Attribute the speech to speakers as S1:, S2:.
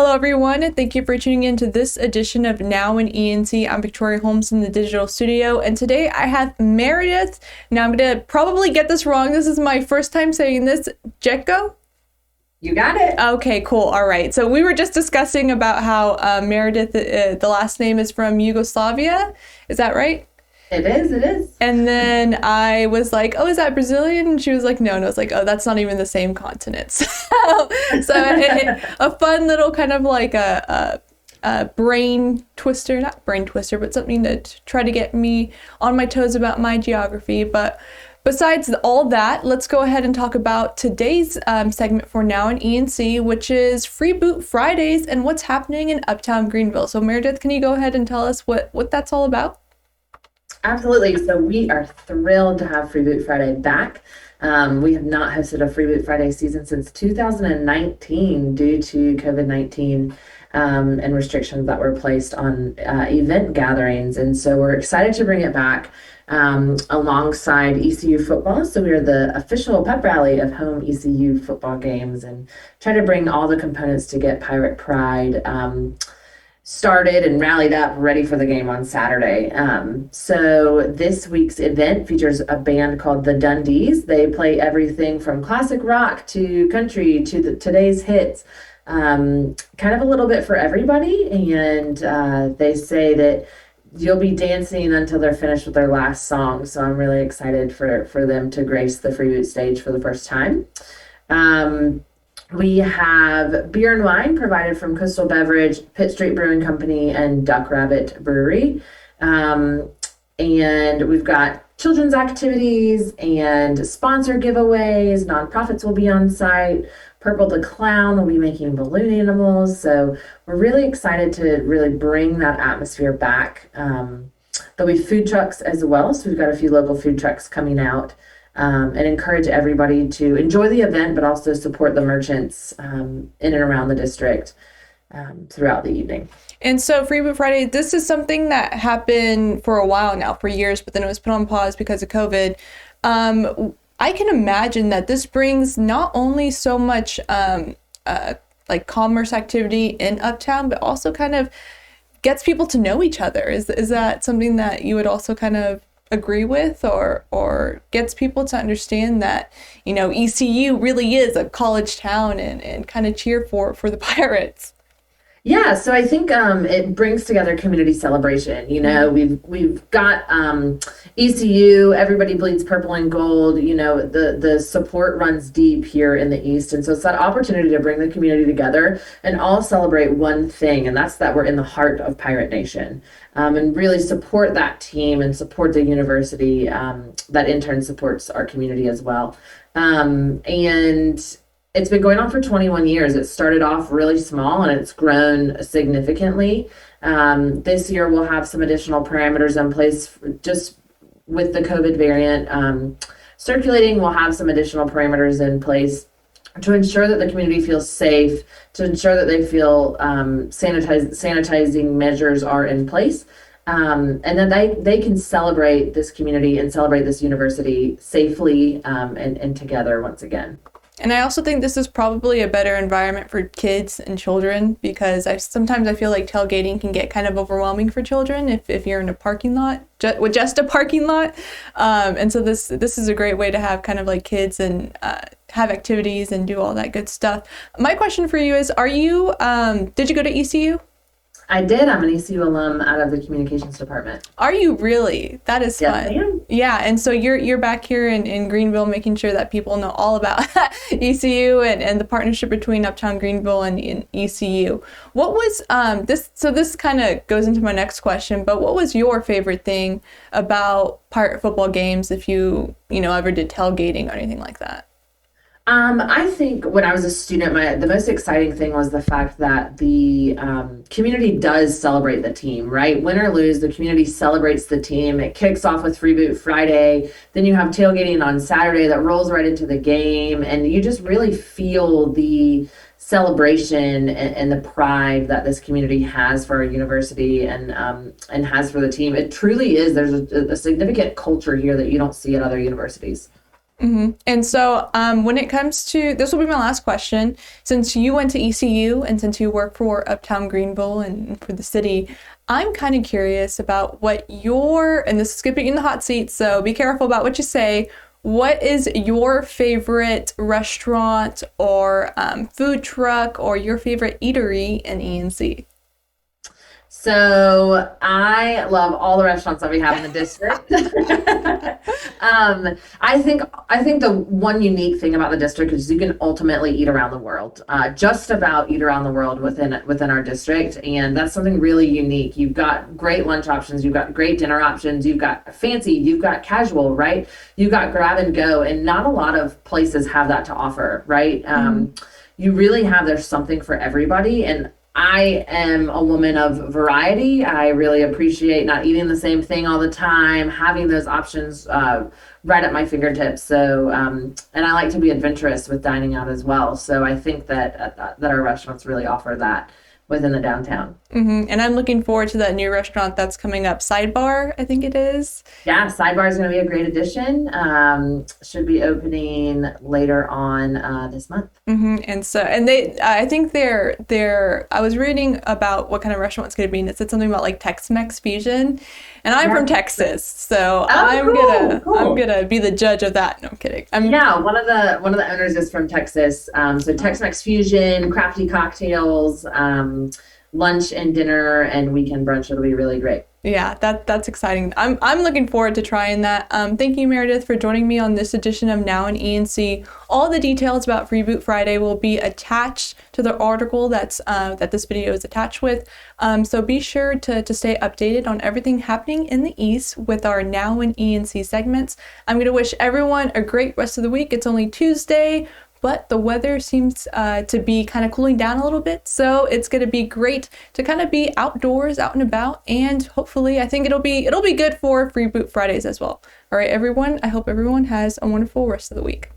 S1: Hello, everyone, and thank you for tuning in to this edition of Now in ENC. I'm Victoria Holmes in the digital studio, and today I have Meredith. Now, I'm going to probably get this wrong. This is my first time saying this. Jetko?
S2: You got it.
S1: Okay, cool. All right. So we were just discussing about how Meredith, the last name is from Yugoslavia. Is that right?
S2: It is.
S1: And then I was like, oh, is that Brazilian? And she was like, no. And I was like, oh, that's not even the same continent. A fun little kind of like a brain twister, not brain twister, but something to try to get me on my toes about my geography. But besides all that, let's go ahead and talk about today's segment for Now in ENC, which is Freeboot Fridays and what's happening in Uptown Greenville. So Meredith, can you go ahead and tell us what that's all about?
S2: Absolutely. So we are thrilled to have Freeboot Friday back. We have not hosted a Freeboot Friday season since 2019 due to COVID-19 and restrictions that were placed on event gatherings. And so we're excited to bring it back alongside ECU Football. So we are the official pep rally of home ECU football games and try to bring all the components to get Pirate Pride started and rallied up, ready for the game on Saturday. So this week's event features a band called the Dundees. They play everything from classic rock to country to today's hits, kind of a little bit for everybody. And they say that you'll be dancing until they're finished with their last song. So I'm really excited for them to grace the Freeboot stage for the first time. We have beer and wine provided from Coastal Beverage, Pitt Street Brewing Company, and Duck Rabbit Brewery. And we've got children's activities and sponsor giveaways. Nonprofits will be on site. Purple the Clown will be making balloon animals. So we're really excited to really bring that atmosphere back. There'll be food trucks as well. So we've got a few local food trucks coming out. And encourage everybody to enjoy the event, but also support the merchants in and around the district throughout the evening.
S1: And so Freeboot Friday, this is something that happened for a while now, for years, but then it was put on pause because of COVID. I can imagine that this brings not only so much like commerce activity in Uptown, but also kind of gets people to know each other. Is that something that you would also kind of agree with, or gets people to understand that, you know, ECU really is a college town and kind of cheer for the Pirates?
S2: Yeah, so I think it brings together community celebration. You know, we've got ECU, everybody bleeds purple and gold. You know, the support runs deep here in the East. And so it's that opportunity to bring the community together and all celebrate one thing, and that's that we're in the heart of Pirate Nation. And really support that team and support the university that in turn supports our community as well. And it's been going on for 21 years. It started off really small and it's grown significantly. This year we'll have some additional parameters in place just with the COVID variant circulating. We'll have some additional parameters in place to ensure that the community feels safe, to ensure that they feel sanitizing measures are in place, and that they can celebrate this community and celebrate this university safely and together once again.
S1: And I also think this is probably a better environment for kids and children, because sometimes I feel like tailgating can get kind of overwhelming for children if you're in a parking lot, with just a parking lot. And so this is a great way to have kind of like kids and have activities and do all that good stuff. My question for you is, did you go to ECU?
S2: I did. I'm an ECU alum out of the communications department.
S1: Are you really? That is
S2: Yes,
S1: fun.
S2: I am.
S1: Yeah, and so you're back here in Greenville, making sure that people know all about ECU and the partnership between Uptown Greenville and ECU. What was this? So this kind of goes into my next question. But what was your favorite thing about Pirate football games, if you ever did tailgating or anything like that?
S2: I think when I was a student, the most exciting thing was the fact that the community does celebrate the team, right? Win or lose, the community celebrates the team. It kicks off with Freeboot Friday. Then you have tailgating on Saturday that rolls right into the game. And you just really feel the celebration and the pride that this community has for our university and has for the team. It truly is. There's a significant culture here that you don't see at other universities.
S1: And so when it comes to, this will be my last question, since you went to ECU and since you work for Uptown Greenville and for the city, I'm kind of curious about what and this is going to put you in the hot seat, so be careful about what you say. What is your favorite restaurant or food truck or your favorite eatery in ENC?
S2: So I love all the restaurants that we have in the district. I think the one unique thing about the district is you can ultimately eat around the world, just about eat around the world within our district, and that's something really unique. You've got great lunch options, you've got great dinner options, you've got fancy, you've got casual, right? You've got grab and go, and not a lot of places have that to offer, right? You really have, there's something for everybody, and I am a woman of variety. I really appreciate not eating the same thing all the time, having those options right at my fingertips. So, and I like to be adventurous with dining out as well. So I think that our restaurants really offer that within the downtown.
S1: And I'm looking forward to that new restaurant that's coming up, Sidebar, I think it is.
S2: Yeah, Sidebar is going to be a great addition. Should be opening later on this month.
S1: And so, I think I was reading about what kind of restaurant it's going to be, and it said something about like Tex-Mex fusion. And I'm from Texas, so I'm gonna be the judge of that. No, I'm kidding.
S2: One of the owners is from Texas. So Tex-Mex fusion, crafty cocktails, lunch and dinner and weekend brunch. It'll be really great.
S1: Yeah, that's exciting. I'm looking forward to trying that. Thank you, Meredith, for joining me on this edition of Now in ENC. All the details about Freeboot Friday will be attached to the article that this video is attached with. So be sure to stay updated on everything happening in the East with our Now in ENC segments. I'm going to wish everyone a great rest of the week. It's only Tuesday, but the weather seems to be kind of cooling down a little bit. So it's going to be great to kind of be outdoors, out and about. And hopefully, I think it'll be good for Freeboot Fridays as well. All right, everyone. I hope everyone has a wonderful rest of the week.